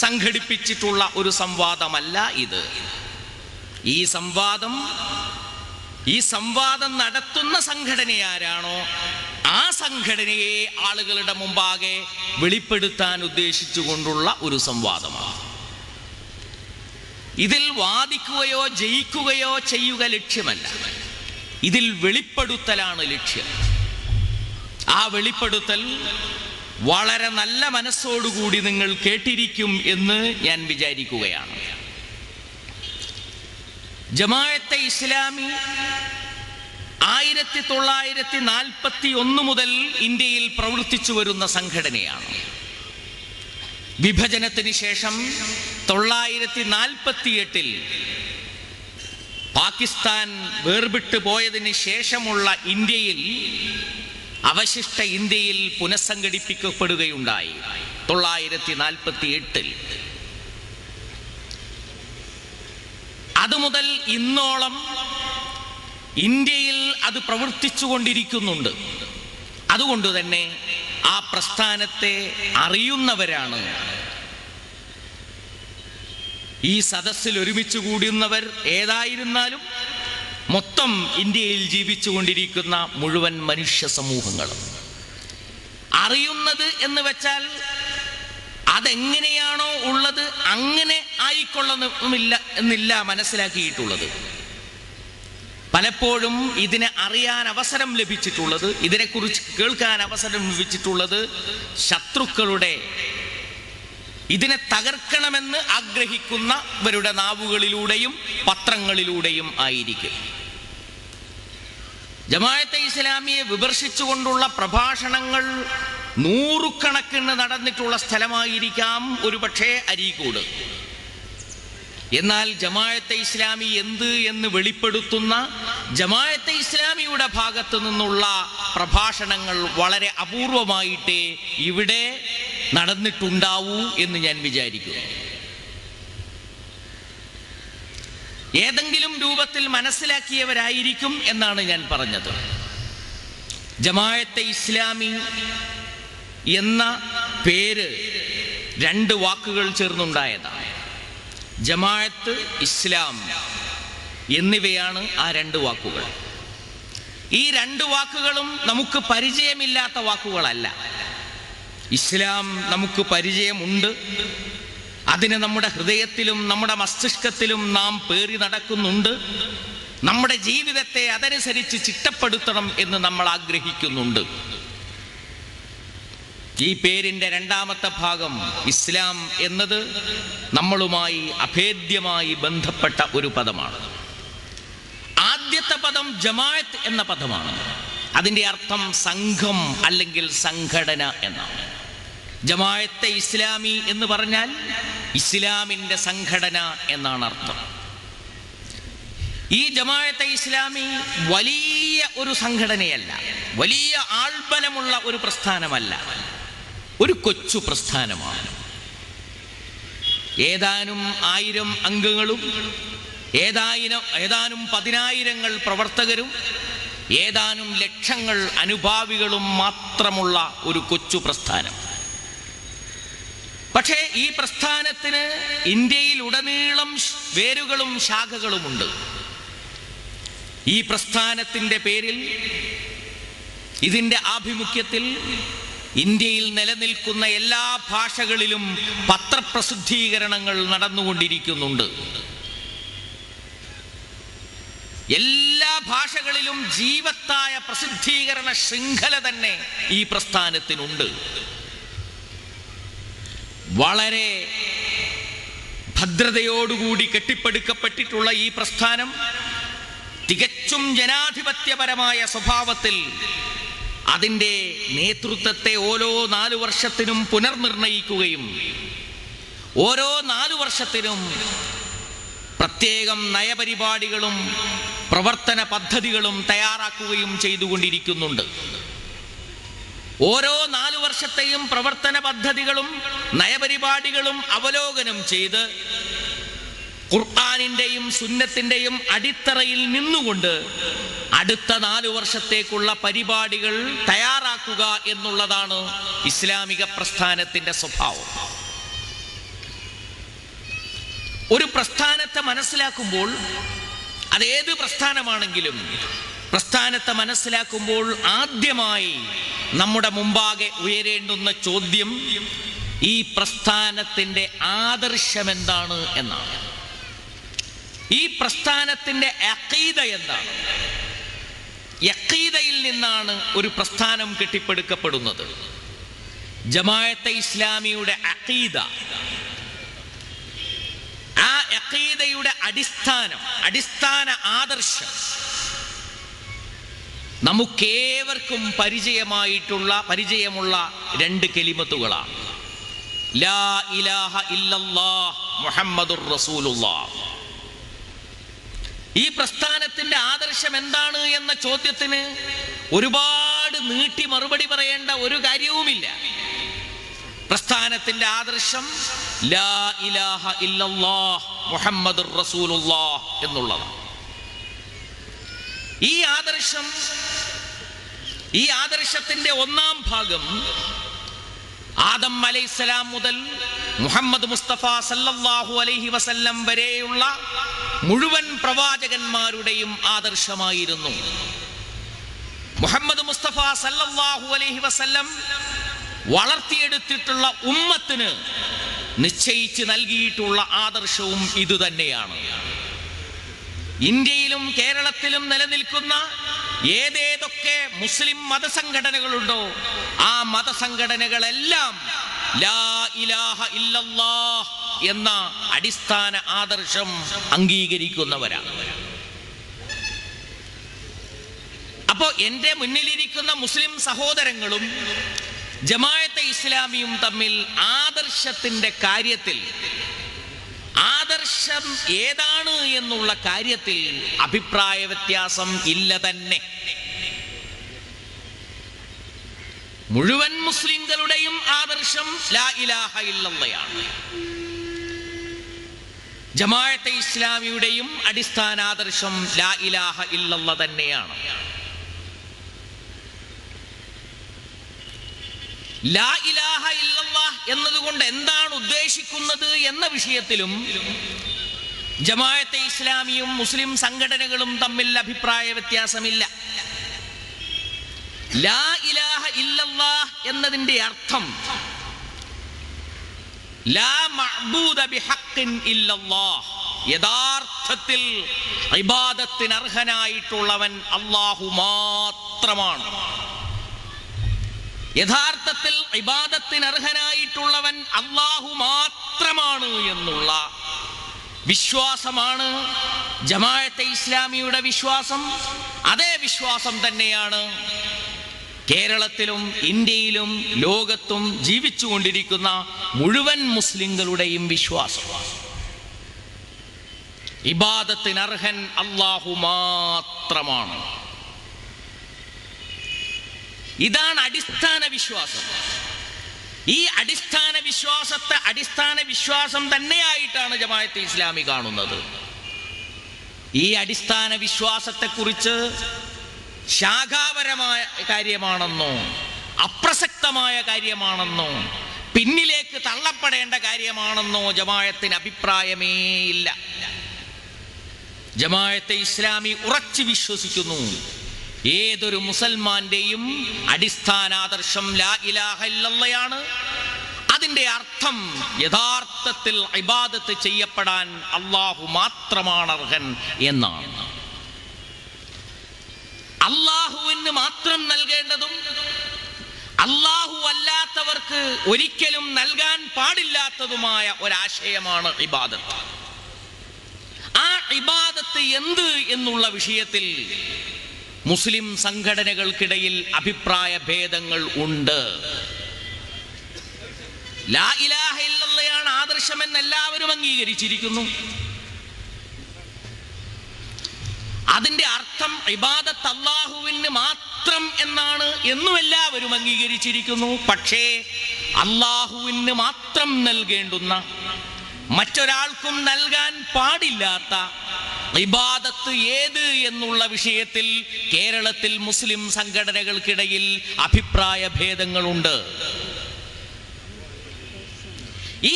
സംഘടിപ്പിച്ചിട്ടുള്ള ഒരു സംവാദമല്ല ഇത്. ഈ സംവാദം നടത്തുന്ന സംഘടനയാരാണോ ആ സംഘടനയെ ആളുകളുടെ മുമ്പാകെ വെളിപ്പെടുത്താൻ ഉദ്ദേശിച്ചുകൊണ്ടുള്ള ഒരു സംവാദമാണ്. ഇതിൽ വാദിക്കുകയോ ജയിക്കുകയോ ചെയ്യുക ലക്ഷ്യമല്ല, ഇതിൽ വെളിപ്പെടുത്തലാണ് ലക്ഷ്യം. ആ വെളിപ്പെടുത്തൽ വളരെ നല്ല മനസ്സോടുകൂടി നിങ്ങൾ കേട്ടിരിക്കും എന്ന് ഞാൻ വിചാരിക്കുകയാണ്. ജമാഅത്തെ ഇസ്ലാമി 1941 മുതൽ ഇന്ത്യയിൽ പ്രവർത്തിച്ചു വരുന്ന സംഘടനയാണ്. വിഭജനത്തിന് ശേഷം 1948 പാകിസ്ഥാൻ വേർപെട്ടു പോയതിന് ശേഷമുള്ള ഇന്ത്യയിൽ, അവശിഷ്ട ഇന്ത്യയിൽ പുനഃസംഘടിപ്പിക്കപ്പെടുകയുണ്ടായി 1948. അതുമുതൽ ഇന്നോളം ഇന്ത്യയിൽ അത് പ്രവർത്തിച്ചു കൊണ്ടിരിക്കുന്നുണ്ട്. അതുകൊണ്ട് തന്നെ ആ പ്രസ്ഥാനത്തെ അറിയുന്നവരാണ് ഈ സദസ്സിൽ ഒരുമിച്ച് കൂടുന്നവർ. ഏതായിരുന്നാലും മൊത്തം ഇന്ത്യയിൽ ജീവിച്ചുകൊണ്ടിരിക്കുന്ന മുഴുവൻ മനുഷ്യ സമൂഹങ്ങളും അറിയുന്നത് എന്ന് വെച്ചാൽ അതെങ്ങനെയാണോ ഉള്ളത് അങ്ങനെ ആയിക്കൊള്ളുന്നില്ല എന്നില്ല മനസ്സിലാക്കിയിട്ടുള്ളത്. പലപ്പോഴും ഇതിനെ അറിയാൻ അവസരം ലഭിച്ചിട്ടുള്ളത്, ഇതിനെക്കുറിച്ച് കേൾക്കാൻ അവസരം ലഭിച്ചിട്ടുള്ളത് ശത്രുക്കളുടെ, ഇതിനെ തകർക്കണമെന്ന് ആഗ്രഹിക്കുന്നവരുടെ നാവുകളിലൂടെയും പത്രങ്ങളിലൂടെയും ആയിരിക്കും. ജമാഅത്തെ ഇസ്ലാമിയെ വിമർശിച്ചുകൊണ്ടുള്ള പ്രഭാഷണങ്ങൾ നൂറുകണക്കിന് നടന്നിട്ടുള്ള സ്ഥലമായിരിക്കാം ഒരുപക്ഷെ അരീക്കോട്. എന്നാൽ ജമാഅത്തെ ഇസ്ലാമി എന്ത് എന്ന് വെളിപ്പെടുത്തുന്ന ജമാഅത്തെ ഇസ്ലാമിയുടെ ഭാഗത്തു നിന്നുള്ള പ്രഭാഷണങ്ങൾ വളരെ അപൂർവമായിട്ടേ ഇവിടെ നടന്നിട്ടുണ്ടാവൂ എന്ന് ഞാൻ വിചാരിക്കുന്നു. ഏതെങ്കിലും രൂപത്തിൽ മനസ്സിലാക്കിയവരായിരിക്കും എന്നാണ് ഞാൻ പറഞ്ഞത്. ജമാഅത്തെ ഇസ്ലാമി എന്ന പേര് 2 വാക്കുകൾ ചേർന്നുണ്ടായതാണ്. ജമാഅത്ത്, ഇസ്ലാം എന്നിവയാണ് ആ 2 വാക്കുകൾ. ഈ 2 വാക്കുകളും നമുക്ക് പരിചയമില്ലാത്ത വാക്കുകളല്ല. ഇസ്ലാം നമുക്ക് പരിചയമുണ്ട്, അതിന് നമ്മുടെ ഹൃദയത്തിലും നമ്മുടെ മസ്തിഷ്കത്തിലും നാം പേറി നടക്കുന്നുണ്ട്. നമ്മുടെ ജീവിതത്തെ അതനുസരിച്ച് ചിട്ടപ്പെടുത്തണം എന്ന് നമ്മൾ ആഗ്രഹിക്കുന്നുണ്ട്. ഈ പേരിൻ്റെ 2ാമത്തെ ഭാഗം ഇസ്ലാം എന്നത് നമ്മളുമായി അഭേദ്യമായി ബന്ധപ്പെട്ട ഒരു പദമാണ്. ആദ്യത്തെ പദം ജമാഅത്ത് എന്ന പദമാണ്. അതിൻ്റെ അർത്ഥം സംഘം അല്ലെങ്കിൽ സംഘടന എന്നാണ്. ജമാഅത്തെ ഇസ്ലാമി എന്ന് പറഞ്ഞാൽ ഇസ്ലാമിൻ്റെ സംഘടന എന്നാണ് അർത്ഥം. ഈ ജമാഅത്തെ ഇസ്ലാമി വലിയ ഒരു സംഘടനയല്ല, വലിയ ആൾബലമുള്ള ഒരു പ്രസ്ഥാനമല്ല, ഒരു കൊച്ചു പ്രസ്ഥാനമാണ്. ഏതാനും 1000 അംഗങ്ങളും ഏതാനും 10,000 പ്രവർത്തകരും ഏതാനും ലക്ഷങ്ങൾ അനുഭാവികളും മാത്രമുള്ള ഒരു കൊച്ചു പ്രസ്ഥാനം. പക്ഷേ ഈ പ്രസ്ഥാനത്തിന് ഇന്ത്യയിലുടനീളം വേരുകളും ശാഖകളുമുണ്ട്. ഈ പ്രസ്ഥാനത്തിൻ്റെ പേരിൽ, ഇതിൻ്റെ ആഭിമുഖ്യത്തിൽ ഇന്ത്യയിൽ നിലനിൽക്കുന്ന എല്ലാ ഭാഷകളിലും പത്രപ്രസിദ്ധീകരണങ്ങൾ നടന്നുകൊണ്ടിരിക്കുന്നുണ്ട്. എല്ലാ ഭാഷകളിലും ജീവത്തായ പ്രസിദ്ധീകരണ ശൃംഖല തന്നെ ഈ പ്രസ്ഥാനത്തിനുണ്ട്. വളരെ ഭദ്രതയോടുകൂടി കെട്ടിപ്പടുക്കപ്പെട്ടിട്ടുള്ള ഈ പ്രസ്ഥാനം തികച്ചും ജനാധിപത്യപരമായ സ്വഭാവത്തിൽ അതിൻ്റെ നേതൃത്വത്തെ ഓരോ 4 വർഷത്തിനും പുനർനിർണയിക്കുകയും ഓരോ 4 വർഷത്തിനും പ്രത്യേകം നയപരിപാടികളും പ്രവർത്തന പദ്ധതികളും തയ്യാറാക്കുകയും ചെയ്തുകൊണ്ടിരിക്കുന്നുണ്ട്. ഓരോ 4 വർഷത്തെയും പ്രവർത്തന പദ്ധതികളും നയപരിപാടികളും അവലോകനം ചെയ്ത് ഖുർആനിൻ്റെയും സുന്നത്തിൻ്റെയും അടിത്തറയിൽ നിന്നുകൊണ്ട് അടുത്ത 4 വർഷത്തേക്കുള്ള പരിപാടികൾ തയ്യാറാക്കുക എന്നുള്ളതാണ് ഇസ്ലാമിക പ്രസ്ഥാനത്തിൻ്റെ സ്വഭാവം. ഒരു പ്രസ്ഥാനത്തെ മനസ്സിലാക്കുമ്പോൾ, അതേത് പ്രസ്ഥാനമാണെങ്കിലും പ്രസ്ഥാനത്തെ മനസ്സിലാക്കുമ്പോൾ ആദ്യമായി നമ്മുടെ മുമ്പാകെ ഉയരേണ്ടുന്ന ചോദ്യം ഈ പ്രസ്ഥാനത്തിൻ്റെ ആദർശം എന്താണ് എന്നാണ്. ഈ പ്രസ്ഥാനത്തിൻ്റെ അഖീദ എന്താണ്? അഖീദയിൽ നിന്നാണ് ഒരു പ്രസ്ഥാനം കെട്ടിപ്പടുക്കപ്പെടുന്നത്. ജമാഅത്തെ ഇസ്ലാമിയുടെ അഖീദ, ആ അഖീദയുടെ അടിസ്ഥാന ആദർശം നമുക്കേവർക്കും പരിചയമുള്ള രണ്ട് കലിമത്തുകളാണ്. ലാ ഇലാഹ ഇല്ലല്ലാഹ് മുഹമ്മദുർ റസൂലുള്ളാഹ്. ഈ പ്രസ്ഥാനത്തിന്റെ ആദർശം എന്താണ് എന്ന ചോദ്യത്തിന് ഒരുപാട് നീട്ടി മറുപടി പറയേണ്ട ഒരു കാര്യവുമില്ല. പ്രസ്ഥാനത്തിന്റെ ആദർശം ലാ ഇലാഹ ഇല്ലല്ലാഹ് മുഹമ്മദുർ റസൂലുള്ളാഹ് എന്നുള്ളതാണ്. ഈ ആദർശത്തിന്റെ ഒന്നാം ഭാഗം ആദം അലൈഹിസ്സലാം മുതൽ മുഹമ്മദ് മുസ്തഫ സല്ലല്ലാഹു അലൈഹി വസല്ലം വരെയുള്ള മുഴുവൻ പ്രവാചകന്മാരുടെയും ആദർശമായിരുന്നു. മുഹമ്മദ് മുസ്തഫ സല്ലല്ലാഹു അലൈഹി വസല്ലം വളർത്തിയെടുത്തിട്ടുള്ള ഉമ്മത്തിന് നിശ്ചയിച്ച് നൽകിയിട്ടുള്ള ആദർശവും ഇതുതന്നെയാണ്. ഇന്ത്യയിലും കേരളത്തിലും നിലനിൽക്കുന്ന ഏതേതൊക്കെ മുസ്ലിം മതസംഘടനകളുണ്ടോ ആ മതസംഘടനകളെല്ലാം ലാ ഇലാഹ ഇല്ലല്ലാഹ് എന്ന അടിസ്ഥാന ആദർശം അംഗീകരിക്കുന്നവരാണ്. അപ്പോ എൻ്റെ മുന്നിലിരിക്കുന്ന മുസ്ലിം സഹോദരങ്ങളും ജമാഅത്തെ ഇസ്ലാമിയും തമ്മിൽ ആദർശത്തിന്റെ കാര്യത്തിൽ, ആദർശം ഏതാണ് എന്നുള്ള കാര്യത്തിൽ അഭിപ്രായ വ്യത്യാസം ഇല്ല തന്നെ. മുഴുവൻ മുസ്ലിങ്ങളുടെയും ആദർശം ലാ ഇലാഹ ഇല്ലല്ലാഹ്. ജമാഅത്തെ ഇസ്ലാമിയുടെയും അടിസ്ഥാന ആദർശം ലാ ഇലാഹ ഇല്ലല്ലാഹ് തന്നെയാണ്. ലാ ഇലാഹ ഇല്ലല്ലാഹ് എന്നതുകൊണ്ട് എന്താണ് ഉദ്ദേശിക്കുന്നത് എന്ന വിഷയത്തിലും ജമാഅത്തെ ഇസ്ലാമിയും മുസ്ലിം സംഘടനകളും തമ്മിൽ അഭിപ്രായ വ്യത്യാസമില്ല. ലാ ഇലാഹ ഇല്ലല്ലാഹ് എന്നതിന്റെ അർത്ഥം ലാ മഅബൂദ ബിഹഖ്ഖിൻ ഇല്ലല്ലാഹ്, യഥാർത്ഥത്തിൽ ഇബാദത്തിന് അർഹനായിട്ടുള്ളവൻ അല്ലാഹു മാത്രമാണ്. യഥാർത്ഥത്തിൽ ഇബാദത്തിന് അർഹനായിട്ടുള്ളവൻ അല്ലാഹു മാത്രമാണ് എന്നുള്ള വിശ്വാസമാണ് ജമാഅത്തെ ഇസ്ലാമിയുടെ വിശ്വാസം. അതേ വിശ്വാസം തന്നെയാണ് കേരളത്തിലും ഇന്ത്യയിലും ലോകത്തും ജീവിച്ചുകൊണ്ടിരിക്കുന്ന മുഴുവൻ മുസ്ലിങ്ങളുടെയും വിശ്വാസം. ഇബാദത്തിന് അർഹൻ അല്ലാഹു മാത്രമാണ്. ഇതാണ് അടിസ്ഥാന വിശ്വാസം. ഈ അടിസ്ഥാന വിശ്വാസം തന്നെയായിട്ടാണ് ജമാഅത്തെ ഇസ്ലാമി കാണുന്നത്. ഈ അടിസ്ഥാന വിശ്വാസത്തെക്കുറിച്ച് ശാഖാപരമായ കാര്യമാണെന്നോ അപ്രസക്തമായ കാര്യമാണെന്നോ പിന്നിലേക്ക് തള്ളപ്പെടേണ്ട കാര്യമാണെന്നോ ജമാഅത്തിന് അഭിപ്രായമേ ഇല്ല. ജമാഅത്തെ ഇസ്ലാമി ഉറച്ചു വിശ്വസിക്കുന്നു, ഏതൊരു മുസൽമാന്റെയും അടിസ്ഥാനാദർശം ലാ ഇലാഹ ഇല്ലല്ലാഹ്. അതിന്റെ അർത്ഥം യഥാർത്ഥത്തിൽ ഇബാദത്ത് ചെയ്യപ്പെടാൻ അല്ലാഹു മാത്രമാണ് അർഹൻ എന്നാണ്. അല്ലാഹുവിന് മാത്രം നൽകേണ്ടതും അല്ലാഹു അല്ലാത്തവർക്ക് ഒരിക്കലും നൽകാൻ പാടില്ലാത്തതുമായ ഒരാശയമാണ് ഇബാദത്ത്. ആ ഇബാദത്ത് എന്ത് എന്നുള്ള വിഷയത്തിൽ മുസ്ലിം സംഘടനകൾക്കിടയിൽ അഭിപ്രായ ഭേദങ്ങൾ ഉണ്ട്. ലാ ഇലാഹ ഇല്ലല്ലാഹ് ആദർശമെന്ന് എല്ലാവരും അംഗീകരിച്ചിരിക്കുന്നു. അതിന്റെ അർത്ഥം ഇബാദത്ത് അല്ലാഹുവിന് മാത്രം എന്നാണ് എന്നും എല്ലാവരും അംഗീകരിച്ചിരിക്കുന്നു. പക്ഷേ അല്ലാഹുവിന് മാത്രം നൽകേണ്ടുന്ന, മറ്റൊരാൾക്കും നൽകാൻ പാടില്ലാത്ത ഇബാദത്ത് ഏത് എന്നുള്ള വിഷയത്തിൽ കേരളത്തിൽ മുസ്ലിം സംഘടനകൾക്കിടയിൽ അഭിപ്രായ ഭേദങ്ങളുണ്ട്. ഈ